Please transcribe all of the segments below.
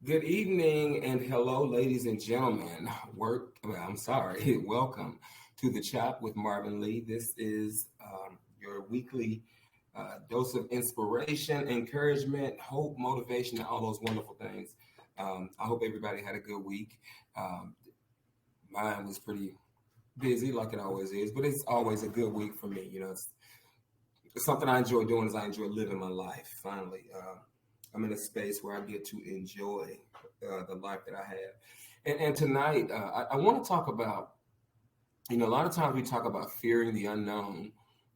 Good evening and hello, ladies and gentlemen. I'm sorry. Welcome to the Chop with Marvin Lee. This is your weekly dose of inspiration, encouragement, hope, motivation, and all those wonderful things. I hope everybody had a good week. Um, Mine was pretty busy, like it always is, but it's always a good week for me. It's something I enjoy doing is I enjoy living my life. Finally, I'm in a space where I get to enjoy the life that I have. And tonight, I want to talk about, a lot of times we talk about fearing the unknown.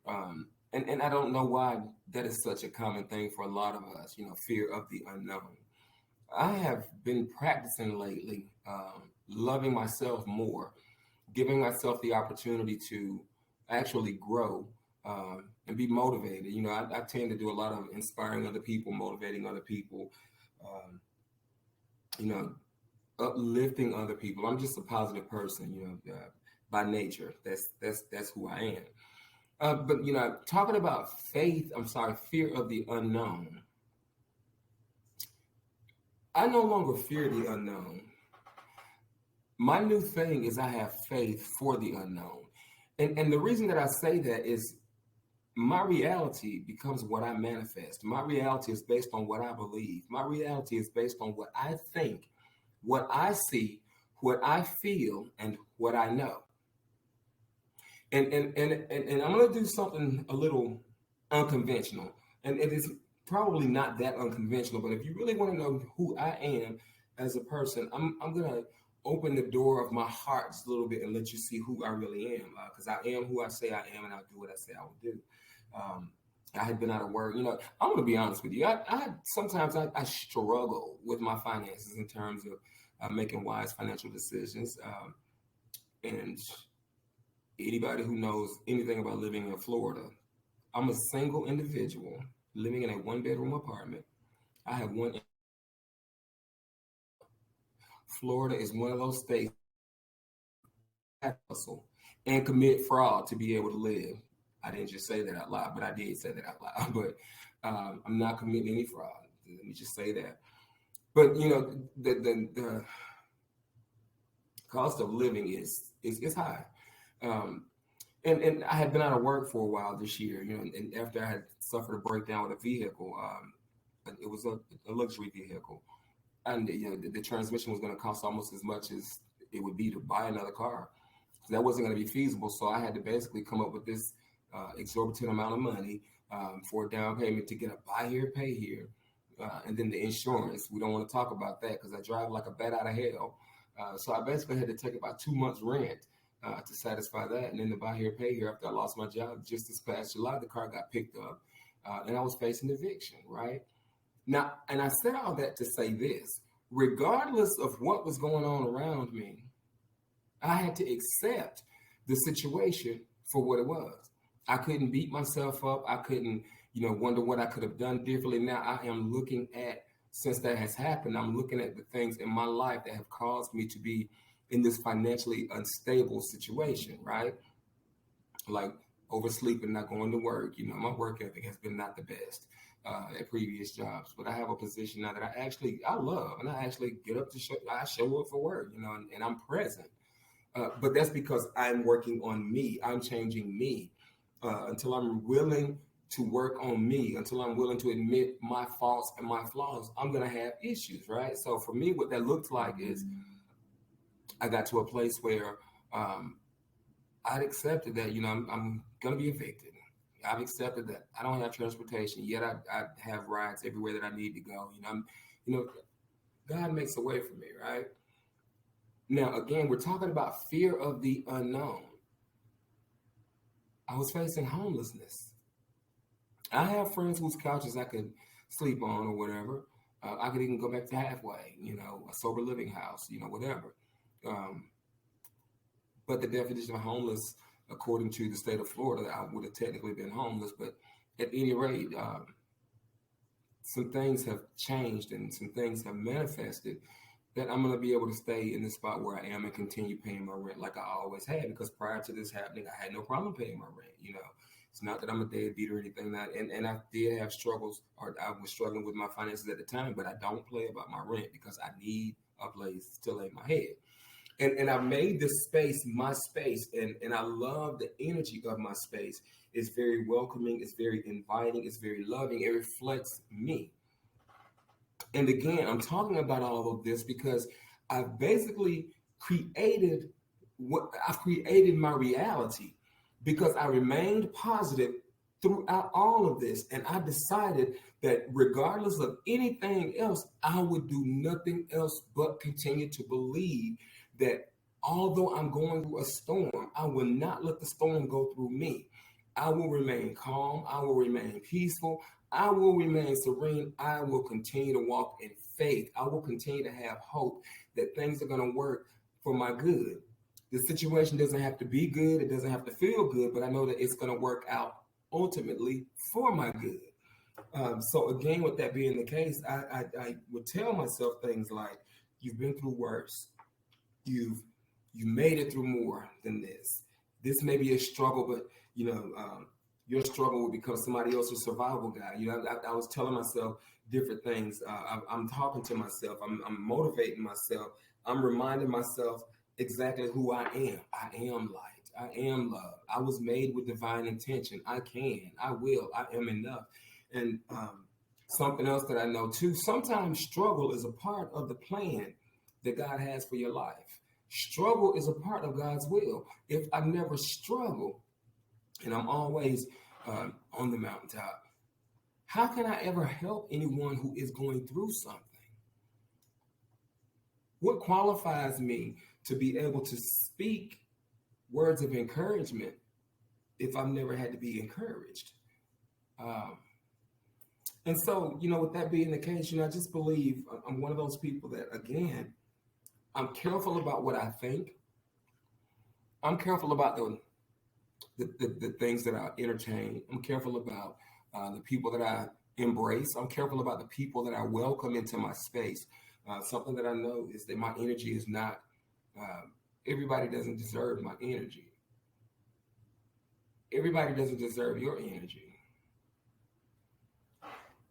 And I don't know why that is such a common thing for a lot of us, fear of the unknown. I have been practicing lately, loving myself more, giving myself the opportunity to actually grow and be motivated. I tend to do a lot of inspiring other people, motivating other people, um, you know, uplifting other people. I'm just a positive person, by nature. That's who I am. But talking about faith, I'm sorry, fear of the unknown. I no longer fear the unknown. My new thing is I have faith for the unknown. And the reason that I say that is my reality becomes what I manifest. My reality is based on what I believe. My reality is based on what I think, what I see, what I feel, and what I know. And I'm going to do something a little unconventional. And it is probably not that unconventional, but if you really want to know who I am as a person, I'm going to open the door of my heart just a little bit and let you see who I really am. Because I am who I say I am, and I'll do what I say I will do. Um, I had been out of work. I'm going to be honest with you. I struggle with my finances in terms of making wise financial decisions. And anybody who knows anything about living in Florida, I'm a single individual living in a one bedroom apartment. I have one. Florida is one of those states that hustle and commit fraud to be able to live. I didn't just say that out loud, but I did say that out loud. But I'm not committing any fraud. Let me just say that. But the cost of living is high. Um, and I had been out of work for a while this year, and after I had suffered a breakdown with a vehicle, it was a luxury vehicle, and the transmission was going to cost almost as much as it would be to buy another car. So that wasn't going to be feasible. So I had to basically come up with this exorbitant amount of money for a down payment to get a buy here, pay here, and then the insurance. We don't want to talk about that because I drive like a bat out of hell. So I basically had to take about 2 months rent to satisfy that. And then the buy here, pay here, after I lost my job just this past July, the car got picked up and I was facing eviction, right? Now, and I said all that to say this, regardless of what was going on around me, I had to accept the situation for what it was. I couldn't beat myself up. I couldn't, wonder what I could have done differently. Now I am looking at, since that has happened, I'm looking at the things in my life that have caused me to be in this financially unstable situation, right? Like oversleeping, not going to work. My work ethic has been not the best at previous jobs, but I have a position now that I love, and I actually get up to I show up for work, and I'm present. But that's because I'm working on me. I'm changing me until I'm willing to work on me, until I'm willing to admit my faults and my flaws. I'm going to have issues, right? So for me, what that looks like is I got to a place where I'd accepted that, I'm going to be evicted. I've accepted that I don't have transportation, yet I have rides everywhere that I need to go. You know, God makes a way for me, right? Now, again, we're talking about fear of the unknown. I was facing homelessness. I have friends whose couches I could sleep on or whatever. I could even go back to halfway, a sober living house, whatever. Um, but the definition of homeless, according to the state of Florida, I would have technically been homeless. But at any rate, some things have changed and some things have manifested that I'm going to be able to stay in the spot where I am and continue paying my rent like I always had. Because prior to this happening, I had no problem paying my rent. It's not that I'm a deadbeat or anything that, and I did have struggles, or I was struggling with my finances at the time, but I don't play about my rent because I need a place to lay my head. And I made this space my space, and I love the energy of my space. It's very welcoming, it's very inviting, it's very loving. It reflects me. And again, I'm talking about all of this because I've basically created I've created my reality because I remained positive throughout all of this. And I decided that regardless of anything else, I would do nothing else but continue to believe that although I'm going through a storm, I will not let the storm go through me. I will remain calm. I will remain peaceful. I will remain serene. I will continue to walk in faith. I will continue to have hope that things are going to work for my good. The situation doesn't have to be good. It doesn't have to feel good, but I know that it's going to work out ultimately for my good. So again, with that being the case, I would tell myself things like, "You've been through worse. You've you made it through more than this. This may be a struggle, but you know your struggle will become somebody else's survival guide." I was telling myself different things. I'm talking to myself. I'm motivating myself. I'm reminding myself exactly who I am. I am light. I am love. I was made with divine intention. I can. I will. I am enough. And something else that I know too. Sometimes struggle is a part of the plan that God has for your life. Struggle is a part of God's will. If I never struggle and I'm always on the mountaintop, how can I ever help anyone who is going through something? What qualifies me to be able to speak words of encouragement if I've never had to be encouraged? Um, and so, with that being the case, I just believe I'm one of those people that, again, I'm careful about what I think. I'm careful about the things that I entertain. I'm careful about the people that I embrace. I'm careful about the people that I welcome into my space. Something that I know is that my energy is not, everybody doesn't deserve my energy. Everybody doesn't deserve your energy.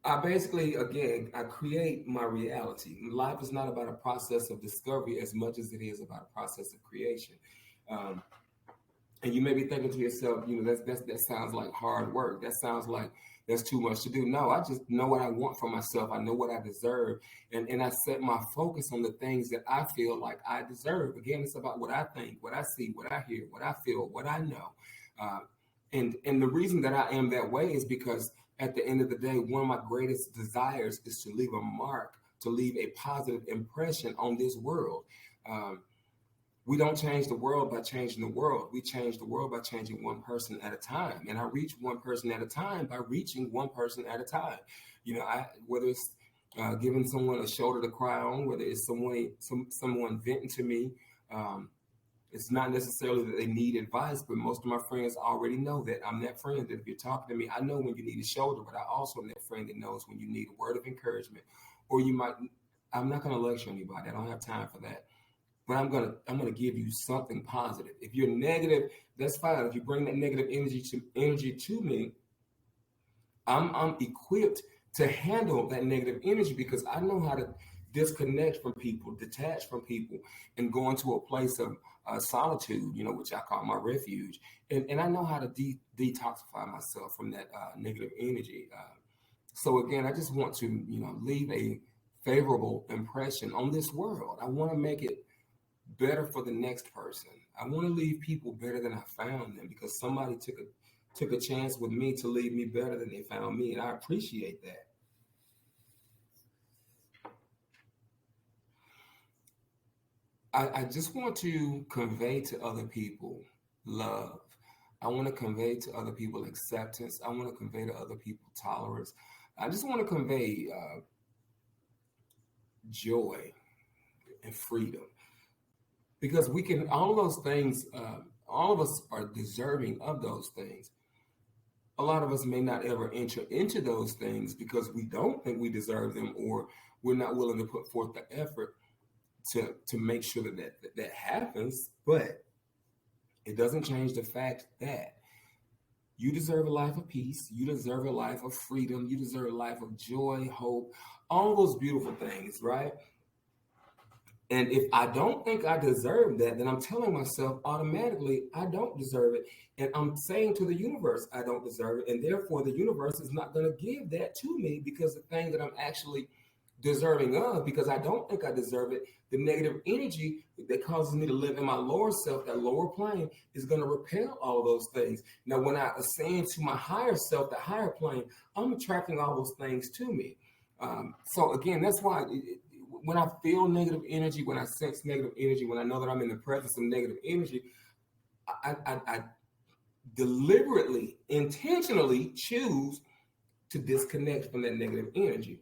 I basically, again, I create my reality. Life is not about a process of discovery as much as it is about a process of creation. Um, and you may be thinking to yourself, that sounds like hard work. That sounds like that's too much to do. No, I just know what I want for myself. I know what I deserve. And I set my focus on the things that I feel like I deserve. Again, it's about what I think, what I see, what I hear, what I feel, what I know. Uh, and the reason that I am that way is because at the end of the day, one of my greatest desires is to leave a mark, to leave a positive impression on this world. Um, we don't change the world by changing the world. We change the world by changing one person at a time. And I reach one person at a time by reaching one person at a time. Whether it's giving someone a shoulder to cry on, whether it's someone venting to me. It's not necessarily that they need advice, but most of my friends already know that I'm that friend that if you're talking to me, I know when you need a shoulder, but I also am that friend that knows when you need a word of encouragement, or I'm not going to lecture anybody. I don't have time for that. But I'm gonna give you something positive. If you're negative, that's fine. If you bring that negative energy to me, I'm equipped to handle that negative energy because I know how to disconnect from people, detach from people, and go into a place of solitude, which I call my refuge. And I know how to detoxify myself from that negative energy. So again, I just want to, leave a favorable impression on this world. I want to make it better for the next person. I want to leave people better than I found them because somebody took a chance with me to leave me better than they found me, and I appreciate that. I just want to convey to other people love. I want to convey to other people acceptance. I want to convey to other people tolerance. I just want to convey joy and freedom because we can, all of those things, all of us are deserving of those things. A lot of us may not ever enter into those things because we don't think we deserve them, or we're not willing to put forth the effort to make sure that happens. But it doesn't change the fact that You deserve a life of peace. You deserve a life of freedom. You deserve a life of joy, hope, all those beautiful things, right? And if I don't think I deserve that, then I'm telling myself automatically I don't deserve it. And I'm saying to the universe I don't deserve it. And therefore, the universe is not going to give that to me because the thing that I'm actually deserving of, because I don't think I deserve it, the negative energy that causes me to live in my lower self, that lower plane, is going to repel all those things. Now, when I ascend to my higher self, the higher plane, I'm attracting all those things to me. So again, that's why when I feel negative energy, when I sense negative energy, when I know that I'm in the presence of negative energy, I deliberately, intentionally choose to disconnect from that negative energy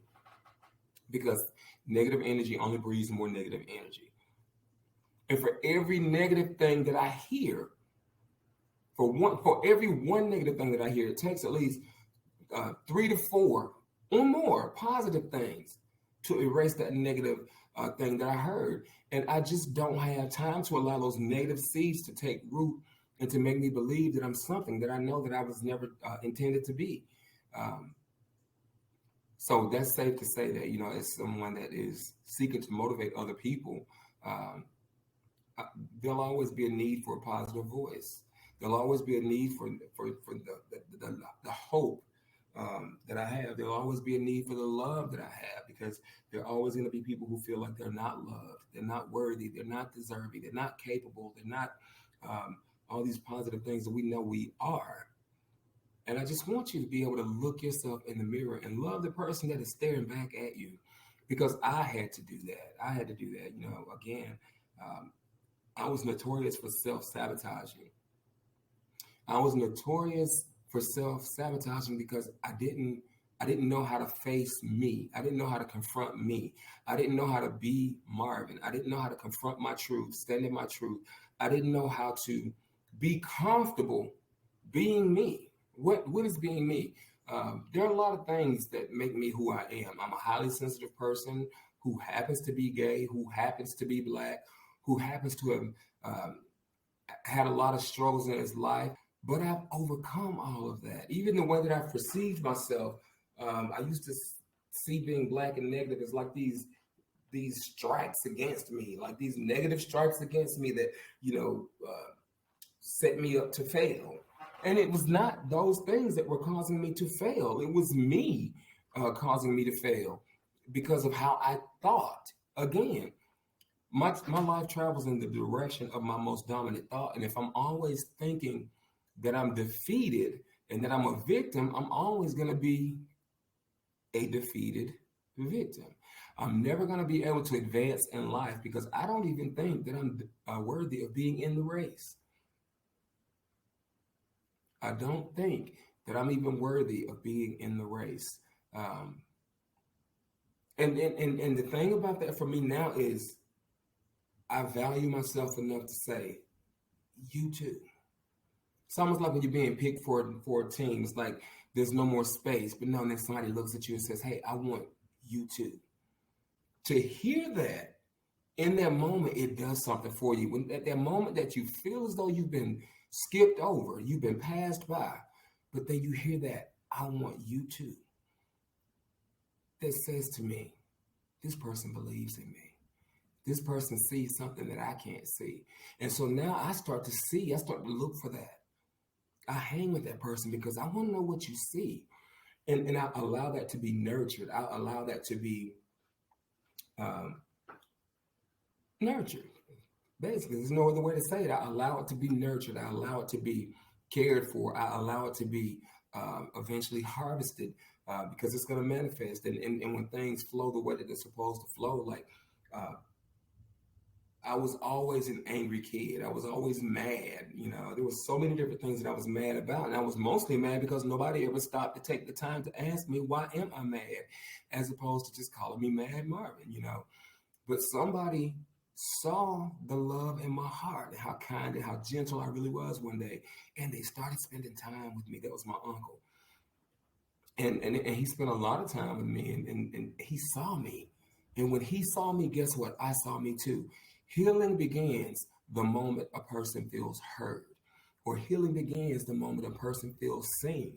because negative energy only breeds more negative energy. And for every negative thing that I hear, for every one negative thing that I hear, it takes at least 3 to 4 or more positive things to erase that negative thing that I heard. And I just don't have time to allow those negative seeds to take root and to make me believe that I'm something that I know that I was never intended to be. Um, so that's safe to say that, as someone that is seeking to motivate other people, um, uh, there'll always be a need for a positive voice. There'll always be a need for the hope that I have. There'll always be a need for the love that I have because there are always going to be people who feel like they're not loved, they're not worthy, they're not deserving, they're not capable, they're not um, all these positive things that we know we are. And I just want you to be able to look yourself in the mirror and love the person that is staring back at you because I had to do that. I had to do that. Again, um, I was notorious for self sabotaging. I was notorious for self-sabotaging because I didn't know how to face me. I didn't know how to confront me. I didn't know how to be Marvin. I didn't know how to confront my truth, stand in my truth. I didn't know how to be comfortable being me. What is being me? There are a lot of things that make me who I am. I'm a highly sensitive person who happens to be gay, who happens to be black, who happens to have had a lot of struggles in his life, but I've overcome all of that. Even the way that I've perceived myself, I used to see being black and negative as like these strikes against me, like these negative strikes against me that set me up to fail. And it was not those things that were causing me to fail. It was me causing me to fail because of how I thought. Again, my life travels in the direction of my most dominant thought. And if I'm always thinking that I'm defeated and that I'm a victim, I'm always going to be a defeated victim. I'm never going to be able to advance in life because I don't even think that I'm worthy of being in the race. I don't think that I'm even worthy of being in the race. Um, and the thing about that for me now is I value myself enough to say, you too. It's almost like when you're being picked for a team. It's like there's no more space, but no, then somebody looks at you and says, "Hey, I want you too." To hear that in that moment, it does something for you. When at that moment that you feel as though you've been skipped over, you've been passed by, but then you hear that, "I want you too." That says to me, this person believes in me. This person sees something that I can't see. And so now I start to look for that. I hang with that person because I want to know what you see. And I allow that to be nurtured. I allow that to be um, nurtured. Basically, there's no other way to say it. I allow it to be nurtured. I allow it to be cared for. I allow it to be eventually harvested because it's going to manifest. And when things flow the way that they're supposed to flow, like uh, I was always an angry kid. I was always mad. There was so many different things that I was mad about. And I was mostly mad because nobody ever stopped to take the time to ask me, why am I mad? As opposed to just calling me Mad Marvin. But somebody saw the love in my heart and how kind and how gentle I really was one day. And they started spending time with me. That was my uncle. And he spent a lot of time with me and he saw me. And when he saw me, guess what? I saw me too. Healing begins the moment a person feels heard. or healing begins the moment a person feels seen.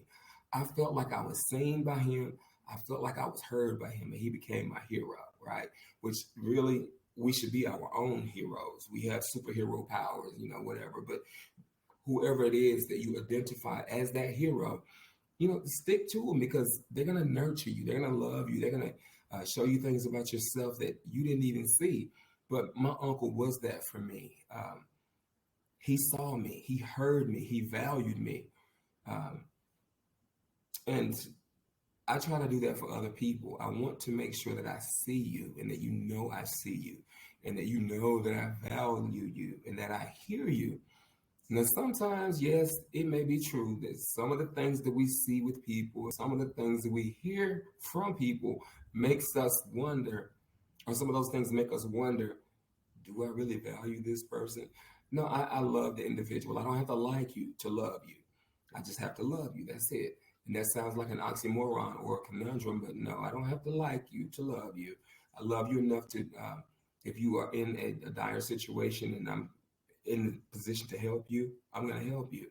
I felt like I was seen by him. I felt like I was heard by him, and he became my hero, right? Which really, we should be our own heroes. We have superhero powers, whatever. But whoever it is that you identify as that hero, stick to them because they're going to nurture you. They're going to love you. They're going to show you things about yourself that you didn't even see. But my uncle was that for me. He saw me, he heard me, he valued me. Um, and I try to do that for other people. I want to make sure that I see you and that you know I see you and that you know that I value you and that I hear you. Now, sometimes, yes, it may be true that some of the things that we see with people, some of the things that we hear from people makes us wonder, or some of those things make us wonder, do I really value this person? No, I love the individual. I don't have to like you to love you. I just have to love you. That's it. And that sounds like an oxymoron or a conundrum, but no, I don't have to like you to love you. I love you enough to, if you are in a dire situation and I'm in the position to help you, I'm going to help you.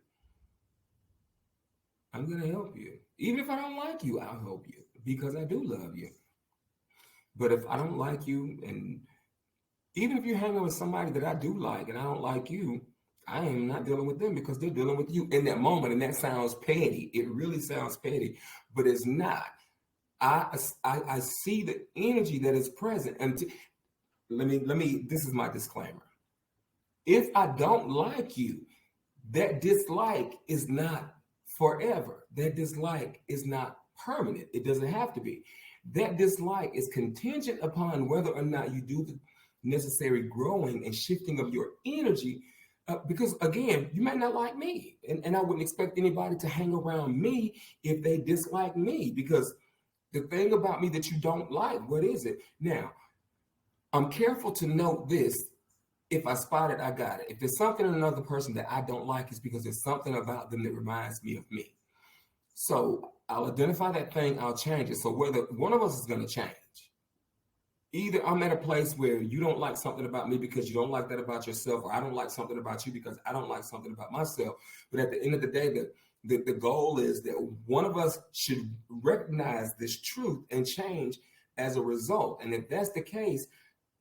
I'm going to help you. Even if I don't like you, I'll help you because I do love you. But if I don't like you, and even if you're hanging with somebody that I do like and I don't like you, I am not dealing with them because they're dealing with you in that moment. And that sounds petty. It really sounds petty, but it's not. I see the energy that is present. And this is my disclaimer. If I don't like you, that dislike is not forever. That dislike is not permanent. It doesn't have to be. That dislike is contingent upon whether or not you do the necessary growing and shifting of your energy. Because again, you might not like me, and I wouldn't expect anybody to hang around me if they dislike me. Because the thing about me that you don't like, what is it? Now, I'm careful to note this. If I spot it, I got it. If there's something in another person that I don't like, it's because there's something about them that reminds me of me. So I'll identify that thing, I'll change it. So whether one of us is going to change, either I'm at a place where you don't like something about me because you don't like that about yourself, or I don't like something about you because I don't like something about myself. But at the end of the day, the goal is that one of us should recognize this truth and change as a result. And if that's the case,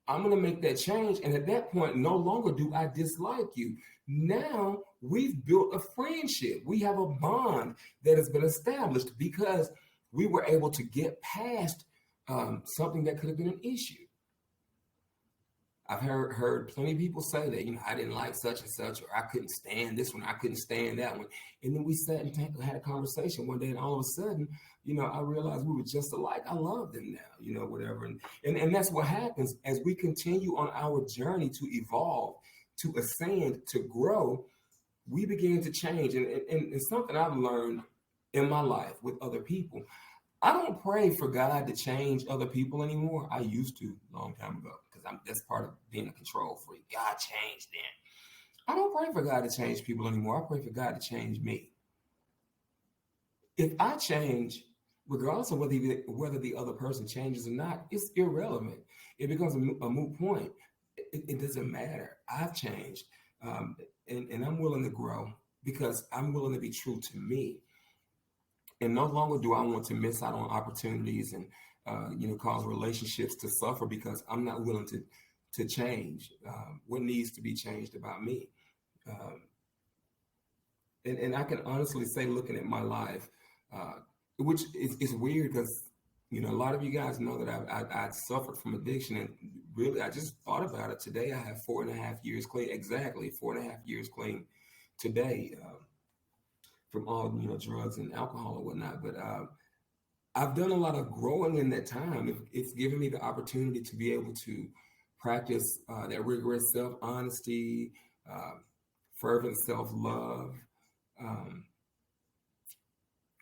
I'm going to make that change. And at that point, no longer do I dislike you. Now we've built a friendship. We have a bond that has been established because we were able to get past something that could have been an issue. I've heard plenty of people say that, I didn't like such and such, or I couldn't stand this one, I couldn't stand that one. And then we sat and had a conversation one day, and all of a sudden, I realized we were just alike. I love them now, whatever. And that's what happens as we continue on our journey to evolve, to ascend, to grow. We begin to change. And it's something I've learned in my life with other people. I don't pray for God to change other people anymore. I used to a long time ago because that's part of being a control freak. God changed them. I don't pray for God to change people anymore. I pray for God to change me. If I change, regardless of whether the other person changes or not, it's irrelevant. It becomes a moot point. It doesn't matter. I've changed, and I'm willing to grow because I'm willing to be true to me. And no longer do I want to miss out on opportunities and cause relationships to suffer because I'm not willing to change what needs to be changed about me. And I can honestly say, looking at my life, which is weird because a lot of you guys know that I suffered from addiction, and really I just thought about it today. I have 4.5 years clean, exactly 4.5 years clean today. From all drugs and alcohol and whatnot, but I've done a lot of growing in that time. It's given me the opportunity to be able to practice that rigorous self-honesty, fervent self-love.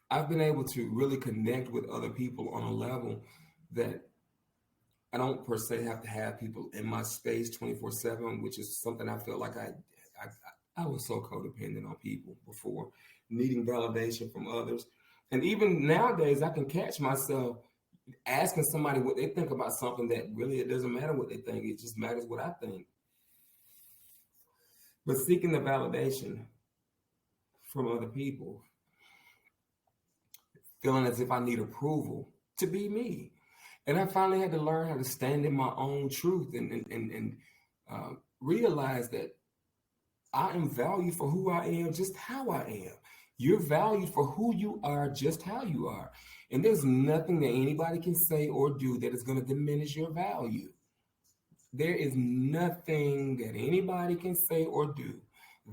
I've been able to really connect with other people on a level that I don't per se have to have people in my space 24/7, which is something I feel like I was so codependent on people before, needing validation from others. And even nowadays, I can catch myself asking somebody what they think about something that really it doesn't matter what they think. It just matters what I think. But seeking the validation from other people, feeling as if I need approval to be me. And I finally had to learn how to stand in my own truth and realize that I am valued for who I am, just how I am. You're valued for who you are, just how you are. And there's nothing that anybody can say or do that is going to diminish your value. There is nothing that anybody can say or do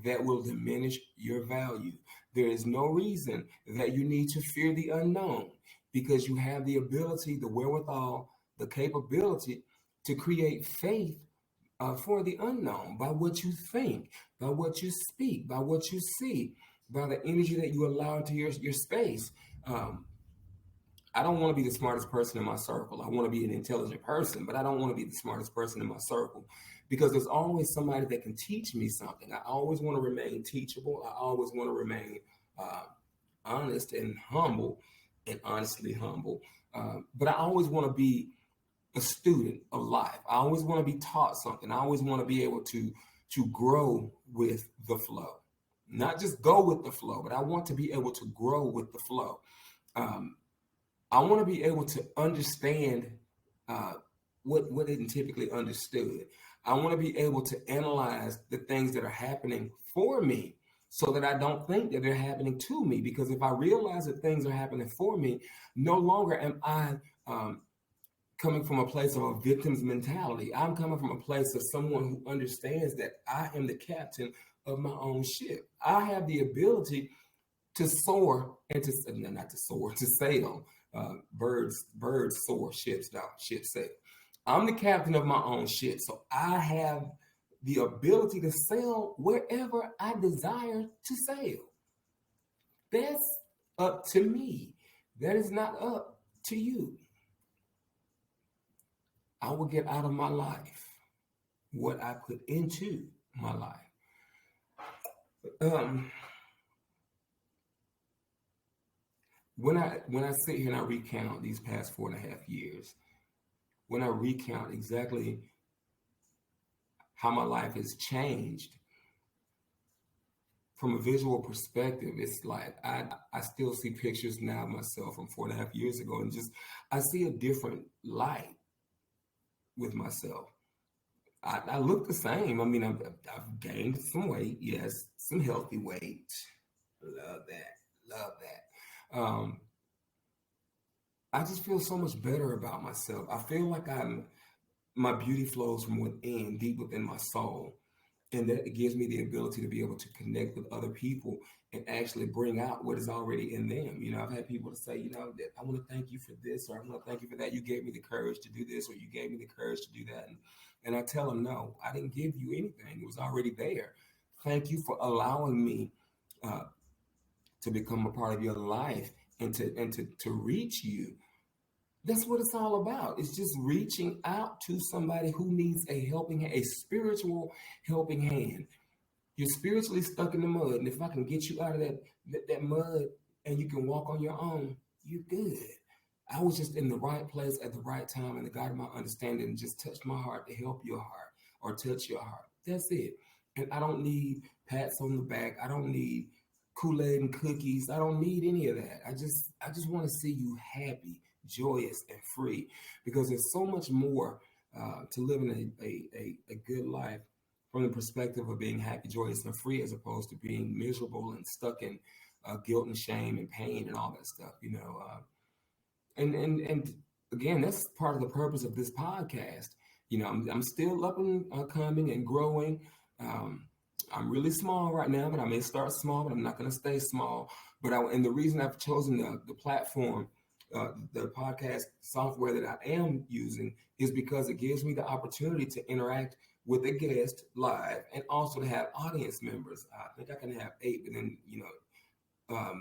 that will diminish your value. There is no reason that you need to fear the unknown because you have the ability, the wherewithal, the capability to create faith for the unknown by what you think, by what you speak, by what you see, by the energy that you allow into your space. Um, I don't want to be the smartest person in my circle. I want to be an intelligent person, but I don't want to be the smartest person in my circle because there's always somebody that can teach me something. I always want to remain teachable. I always want to remain uh, honest and humble and honestly humble. But I always want to be a student of life. I always want to be taught something. I always want to be able to grow with the flow, not just go with the flow, but I want to be able to grow with the flow. Um, I want to be able to understand uh, what isn't typically understood. I want to be able to analyze the things that are happening for me so that I don't think that they're happening to me. Because if I realize that things are happening for me, no longer am I coming from a place of a victim's mentality. I'm coming from a place of someone who understands that I am the captain of my own ship. I have the ability to soar and to no, not to soar, to sail. Birds soar, ships don't, ships sail. I'm the captain of my own ship, so I have the ability to sail wherever I desire to sail. That's up to me. That is not up to you. I will get out of my life what I put into my life. Um, when I sit here and I recount these past 4.5 years, when I recount exactly how my life has changed from a visual perspective, it's like I still see pictures now of myself from 4.5 years ago, and just I see a different light with myself. I look the same. I mean, I've gained some weight, yes, some healthy weight. Love that, love that. I just feel so much better about myself. I feel like my beauty flows from within, deep within my soul. And that it gives me the ability to be able to connect with other people and actually bring out what is already in them. You know, I've had people to say, you know, that I want to thank you for this, or I want to thank you for that. You gave me the courage to do this, or you gave me the courage to do that. And I tell them, no, I didn't give you anything. It was already there. Thank you for allowing me uh, to become a part of your life and to reach you. That's what it's all about. It's just reaching out to somebody who needs a helping hand, a spiritual helping hand. You're spiritually stuck in the mud, and if I can get you out of that mud and you can walk on your own, you're good. I was just in the right place at the right time, and the God of my understanding just touched my heart to help your heart or touch your heart. That's it. And I don't need pats on the back. I don't need Kool-Aid and cookies. I don't need any of that. I just want to see you happy, joyous, and free, because there's so much more to living a good life from the perspective of being happy, joyous, and free, as opposed to being miserable and stuck in guilt and shame and pain and all that stuff. You know, and again, that's part of the purpose of this podcast. You know, I'm still up and coming and growing. Um, I'm really small right now, but I may start small, but I'm not going to stay small. And the reason I've chosen the platform, the podcast software that I am using, is because it gives me the opportunity to interact with a guest live and also to have audience members. I think I can have 8, but then, you know,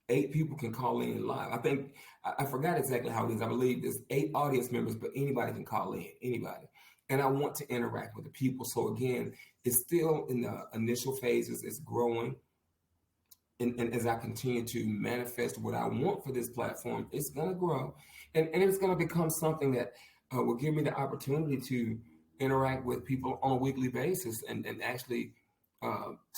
8 people can call in live. I think I forgot exactly how it is. I believe there's 8 audience members, but anybody can call in, anybody. And I want to interact with the people. So again, it's still in the initial phases. It's growing. And as I continue to manifest what I want for this platform, it's going to grow. And it's going to become something that will give me the opportunity to interact with people on a weekly basis and actually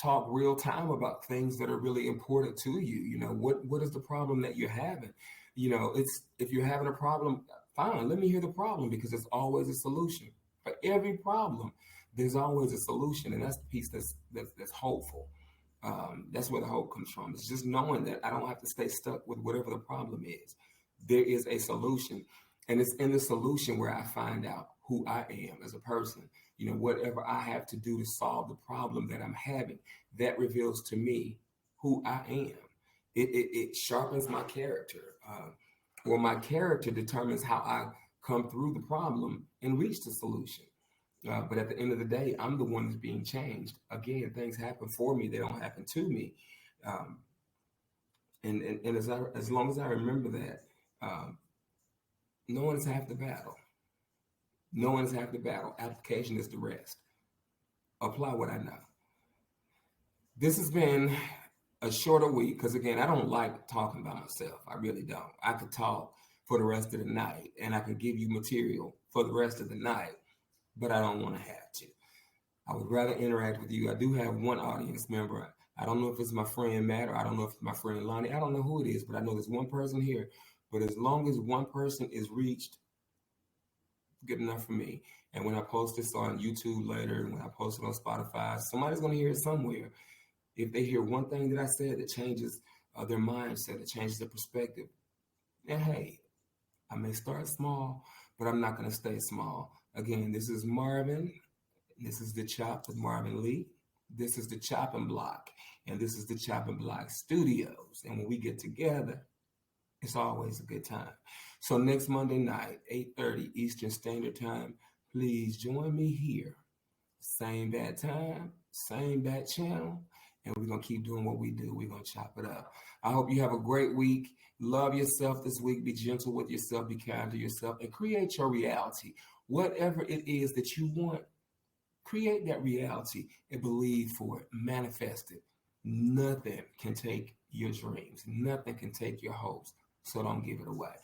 talk real time about things that are really important to you. You know, what is the problem that you're having? You know, it's if you're having a problem, fine, let me hear the problem because there's always a solution. For every problem, there's always a solution. And that's the piece that's hopeful. That's where the hope comes from. It's just knowing that I don't have to stay stuck with whatever the problem is. There is a solution. And it's in the solution where I find out who I am as a person. You know, whatever I have to do to solve the problem that I'm having, that reveals to me who I am. It sharpens my character. Or my character determines how I come through the problem and reach the solution. But at the end of the day, I'm the one that's being changed. Again, things happen for me; they don't happen to me. Um, and as long as I remember that, um, no one's half the battle. No one's half the battle. Application is the rest. Apply what I know. This has been a shorter week because again, I don't like talking by myself. I really don't. I could talk for the rest of the night, and I could give you material for the rest of the night, but I don't want to have to. I would rather interact with you. I do have one audience member. I don't know if it's my friend Matt or I don't know if it's my friend Lonnie. I don't know who it is, but I know there's one person here. But as long as one person is reached, good enough for me. And when I post this on YouTube later, and when I post it on Spotify, somebody's going to hear it somewhere. If they hear one thing that I said that changes their mindset, that changes their perspective, then hey, I may start small, but I'm not going to stay small. Again, this is Marvin. This is the Chop with Marvin Lee. This is the Chopping Block, and this is the Chopping Block Studios. And when we get together, it's always a good time. So next Monday night, 8:30 Eastern Standard Time, please join me here. Same bad time, same bad channel, and we're going to keep doing what we do. We're going to chop it up. I hope you have a great week. Love yourself this week. Be gentle with yourself. Be kind to yourself, and create your reality. Whatever it is that you want, create that reality and believe for it. Manifest it. Nothing can take your dreams. Nothing can take your hopes. So don't give it away.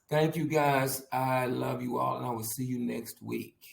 Thank you guys. I love you all, and I will see you next week.